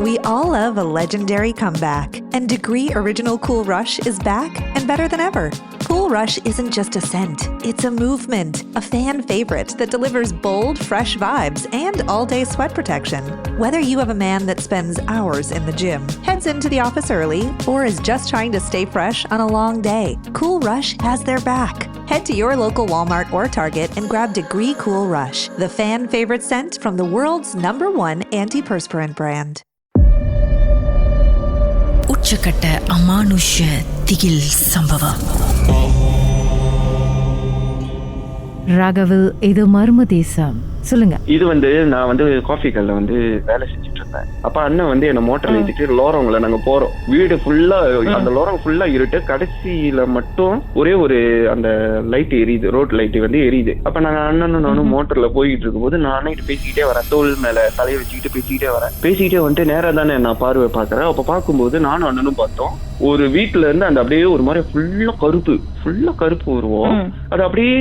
We all love a legendary comeback, and Degree Original Cool Rush is back and better than ever. Cool Rush isn't just a scent, it's a movement, a fan favorite that delivers bold, fresh vibes and all-day sweat protection. Whether you have a man that spends hours in the gym, heads into the office early, or is just trying to stay fresh on a long day, Cool Rush has their back. Head to your local Walmart or Target and grab Degree Cool Rush, the fan favorite scent from the world's #1 antiperspirant brand. உச்சக்கட்ட அமானுஷ திகில் சம்பவம். ராகவில் இது மர்ம தேசம். சொல்லுங்க. இது நான் coffee கல்ல வேலை செஞ்சுட்டு இருந்தேன். அப்ப அண்ணன் என்ன மோட்டர்ல ஏத்திட்டு லோரங்ல நாங்க போறோம். வீடு ஃபுல்லா அந்த லோரங் ஃபுல்லா இருட்டு. கடைசியில மட்டும் ஒரே ஒரு அந்த லைட் எரியுது, ரோட் லைட் எரியுது. அப்ப நாங்க அண்ணனும் நானும் மோட்டர்ல போயிட்டு இருக்கும்போது நான் அண்ணன் பேசிக்கிட்டே வரேன். தோல் மேல தலையை வச்சுக்கிட்டு பேசிக்கிட்டே நேரா தானே நான் பார்வை பாக்குறேன். அப்ப பார்க்கும்போது நானும் அண்ணனும் பார்த்தோம். ஒரு வீட்டுல இருந்து அந்த அப்படியே ஒரு மாதிரி ஃபுல்லா கருப்பு உருவம். அது அப்படியே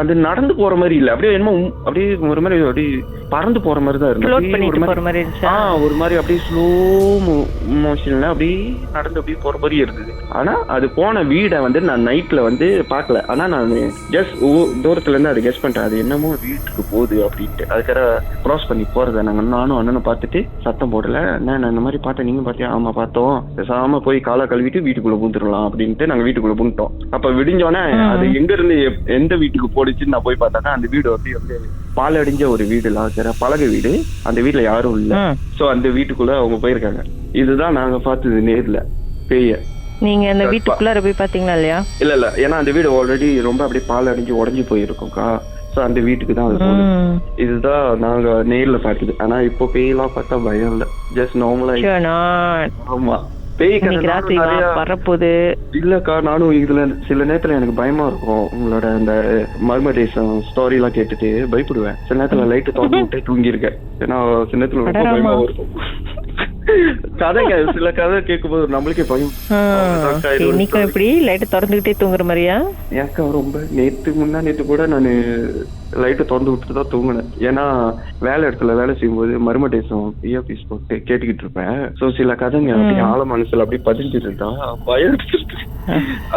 அது நடந்து போற மாதிரி இல்ல, அப்படியே என்னமோ அப்படியே ஒரு மாதிரி அப்படியே பறந்து போற மாதிரி தான் இருந்துச்சு. ஒரு மாதிரி அப்படியே ஸ்லோ மோஷன்ல அப்படியே நடந்து அப்படியே போற மாதிரி இருந்தது. ஆனா அது போன வீடை நான் நைட்ல பாக்கல. ஆனா நான் ஜஸ்ட் தூரத்துல இருந்து அதை கெஸ் பண்ணிட்டேன், அது என்னமோ வீட்டுக்கு போகுது அப்படின்ட்டு. அதுக்காக கிராஸ் பண்ணி போறத நானும் அண்ணனும் பார்த்துட்டு சத்தம் போடல. நான் இந்த மாதிரி பார்த்தேன், நீங்க பாத்தியா? ஆமா பார்த்தோம். பேசாம போய் காலை கழுவிட்டு வீட்டுக்குள்ள பூந்துடலாம் அப்படின்ட்டு நாங்க வீட்டுக்குள்ள பூந்துட்டோம். அப்ப விடிஞ்சோடனே அது எங்க இருந்து எந்த வீட்டுக்கு போடுச்சுன்னு நான் போய் பார்த்தாக்கா அந்த வீடு அப்படியே பால் அடிஞ்ச ஒரு வீடு, பழக வீடு. அந்த வீட்டுல யாரும் இல்ல. சோ அந்த வீட்டுக்குள்ள அவங்க போயிருக்காங்க. இதுதான் நாங்க பார்த்தது நேர்ல பேய. நீங்க அந்த வீட்டுக்குள்ள போய் பாத்தீங்களா? இல்லையா? இல்ல ஏன்னா அந்த வீடு ஆல்ரெடி ரொம்ப அப்படியே பால் அடிஞ்சு உடஞ்சி போயிருக்கோம்க்கா. சோ அந்த வீட்டுக்கு தான் அது போகுது. இதுதான் நாங்க நேர்ல பார்த்தது. ஆனா இப்போ பேயெல்லாம் பார்த்தா பயம் இல்ல, ஜஸ்ட் நார்மலா. ஆமா, வரப்போது இல்லக்கா. நானும் இதுல சில நேரத்துல எனக்கு பயமா இருக்கும். உங்களோட அந்த மர்ம தேசம் ஸ்டோரி எல்லாம் கேட்டுட்டு பயப்படுவேன். சில நேரத்துல லைட்டு திறந்து விட்டே தூங்கி இருக்கேன். ஏன்னா சில நேரத்துல ரொம்ப பயமா இருக்கும். கதைங்க சில கதை கேட்கும்போது நம்மளுக்கே பயம். எப்படி லைட்டு திறந்துகிட்டே தூங்குற மாதிரியா? ஏக்கா ரொம்ப நேத்து கூட நானு லைட்டு திறந்து விட்டுட்டு தான் தூங்கினேன். ஏன்னா வேலை இடத்துல வேலை செய்யும்போது மர்ம தேசம் இயர்பீஸ் போட்டு கேட்டுக்கிட்டு இருப்பேன். சோ சில கதைங்க அப்படியே ஆழ மனசுல அப்படியே பதிஞ்சிட்டு இருந்தா பயம்.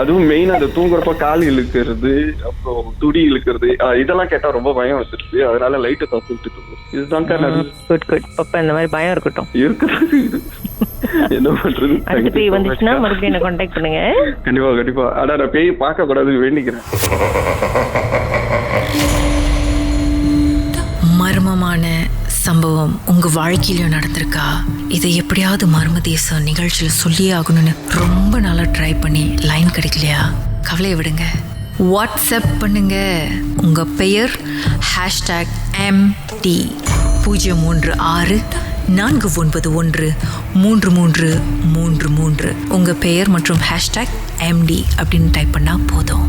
அதுவும் மெயினா அதை தூங்குறப்ப கால் இழுக்கிறது, அப்புறம் துடி இழுக்கிறது, இதெல்லாம் கேட்டா ரொம்ப பயம் வந்துருச்சு. அதனால லைட்டை திறந்து விட்டு தூங்குறேன். இதுதான் இந்த மாதிரி பயம் இருக்கட்டும். என்ன பண்றது? அடுத்து பேய் வந்துச்சுன்னா மறுபடியும் என்ன கான்டாக்ட் பண்ணுங்க. கண்டிப்பா. ஆனா நான் பேய் பார்க்க கூடாது வேண்டிக்கிறேன். மர்மமான சம்பவம் உங்க வாழ்க்கையில நடந்திருக்கா? இதை எப்படியாவது மர்ம தேசம் நிகழ்ச்சியில சொல்லியே ஆகணும்னு ரொம்ப நாளா ட்ரை பண்ணி லைன் கிடைக்கலையா? கவலையை விடுங்க, வாட்ஸ்அப் பண்ணுங்க. உங்க பெயர் #MD 036 491 3333. உங்க பெயர் மற்றும் #MD அப்படின்னு டைப் பண்ணா போதும்.